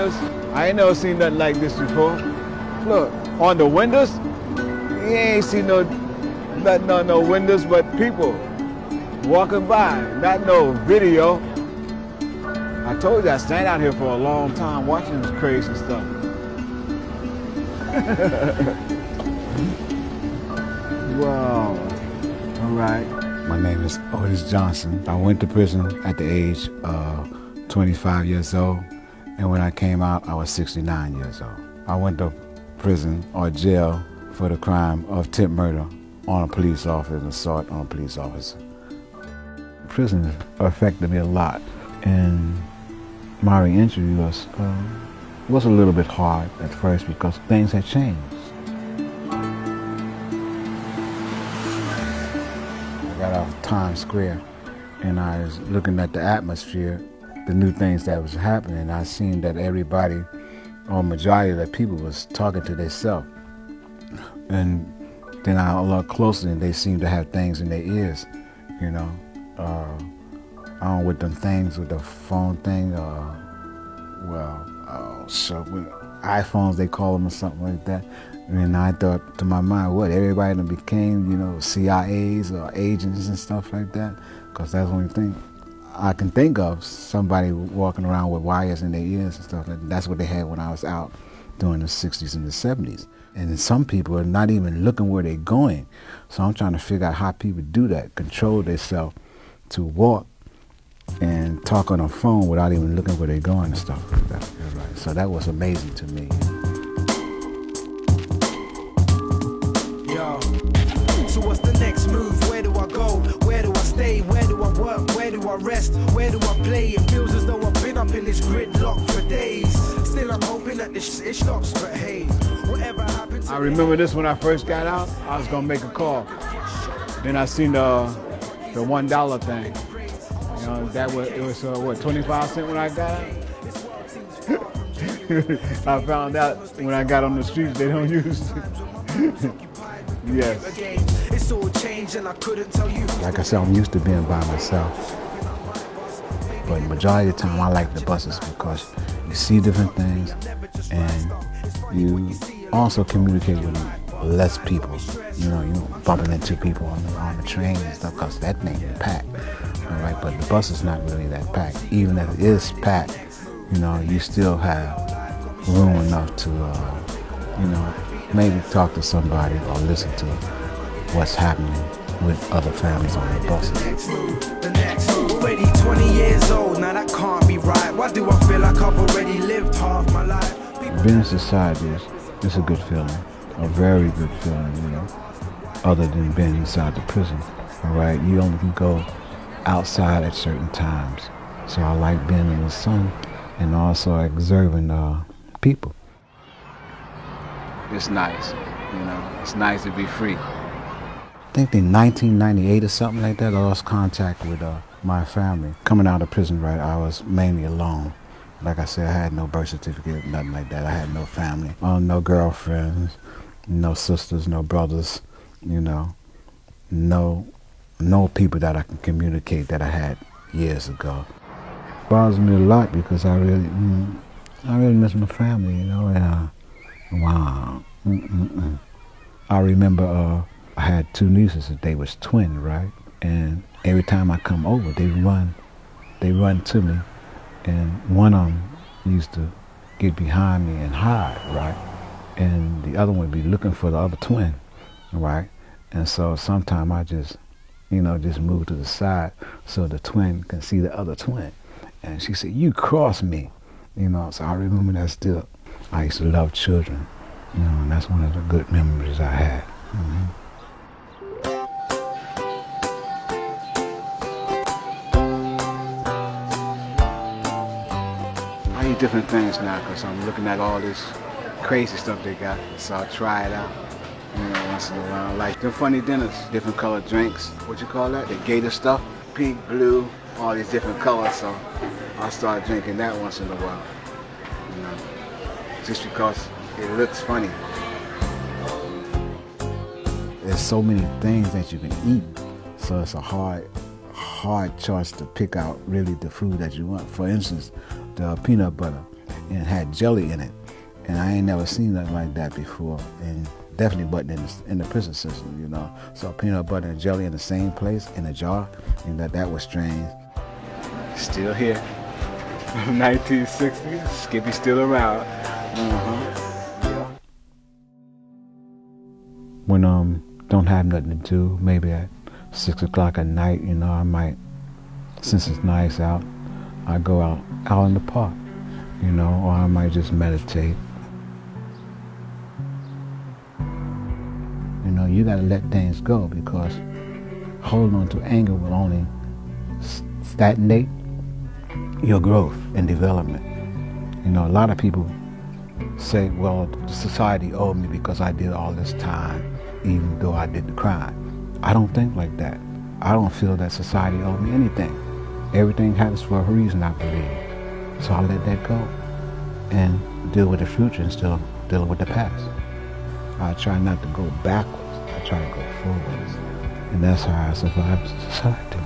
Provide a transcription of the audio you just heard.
windows. I ain't never seen nothing like this before. Look, on the windows, you ain't seen nothing on no windows but people walking by, not no video. I told you I stand out here for a long time watching this crazy stuff. Wow. All right. My name is Otis Johnson. I went to prison at the age of 25 years old, and when I came out, I was 69 years old. I went to prison or jail for the crime of attempt murder on a police officer and assault on a police officer. Prison affected me a lot, and my reentry was a little bit hard at first because things had changed. I got off Times Square and I was looking at the atmosphere, the new things that was happening. I seen that everybody, or majority of the people, was talking to themselves. And then I looked closer and they seemed to have things in their ears, you know. I don't know, with them things, with the phone thing, with iPhones they call them or something like that. And I thought to my mind, what, everybody that became, you know, CIAs or agents and stuff like that? Because that's the only thing I can think of, somebody walking around with wires in their ears and stuff. That's what they had when I was out during the 60s and the 70s. And some people are not even looking where they're going. So I'm trying to figure out how people do that, control themselves to walk and talk on a phone without even looking where they're going and stuff like that. Right. So that was amazing to me. Yo, so what's the next move? Where do I go? Where do I stay? Where do I work? Where do I rest? Where do I play? It feels as though I've been up in this gridlock for days. Still I'm hoping that this shit stops, but hey, whatever happens. I remember this when I first got out. I was gonna make a call. Then I seen the $1 thing. You know, it was what, 25 cents when I got out? I found out when I got on the streets they don't use it. Yes. It's all changed and I couldn't tell you. Like I said, I'm used to being by myself. But the majority of the time I like the buses because you see different things and you also communicate with less people. You know, bumping into people on the train and stuff because that thing is packed. All right, but the bus is not really that packed. Even if it is packed, you know, you still have room enough to, you know, maybe talk to somebody or listen to what's happening with other families on the buses. Already 20 years old, now that can't be right. Why do I feel like I've already lived half my life? Being in society is a good feeling, a very good feeling, you know, other than being inside the prison. All right, you only can go outside at certain times. So I like being in the sun and also observing people. It's nice, you know, it's nice to be free. I think in 1998 or something like that, I lost contact with my family. Coming out of prison, right, I was mainly alone. Like I said, I had no birth certificate, nothing like that. I had no family, no girlfriends, no sisters, no brothers, you know, no people that I can communicate that I had years ago. It bothers me a lot because I really miss my family, you know, and wow. I remember I had two nieces, they was twins, right? And every time I come over, they run to me, and one of them used to get behind me and hide, right? And the other one would be looking for the other twin, right? And so sometimes I just, you know, just move to the side so the twin can see the other twin. And she said, "You crossed me," you know. So I remember that still. I used to love children, you know, and that's one of the good memories I had. I eat different things now because I'm looking at all this crazy stuff they got, so I try it out. You know, once in a while, like the funny dinners, different colored drinks. What you call that? The gator stuff, pink, blue, all these different colors. So I start drinking that once in a while. You know, just because it looks funny. There's so many things that you can eat, so it's a hard choice to pick out really the food that you want. For instance, the peanut butter. and it had jelly in it. And I ain't never seen nothing like that before. And definitely wasn't in the prison system, you know. So peanut butter and jelly in the same place, in a jar, and that was strange. Still here. 1960, Skippy's still around. Yeah. When don't have nothing to do, maybe at 6 o'clock at night, you know, I might, since it's nice out, I go out in the park, you know, or I might just meditate. You know, you gotta let things go, because holding on to anger will only stagnate your growth and development. You know, a lot of people say, well, the society owed me because I did all this time, even though I did the crime. I don't think like that. I don't feel that society owed me anything. Everything happens for a reason, I believe. So I let that go and deal with the future instead of dealing with the past. I try not to go backwards. I try to go forwards. And that's how I survive society.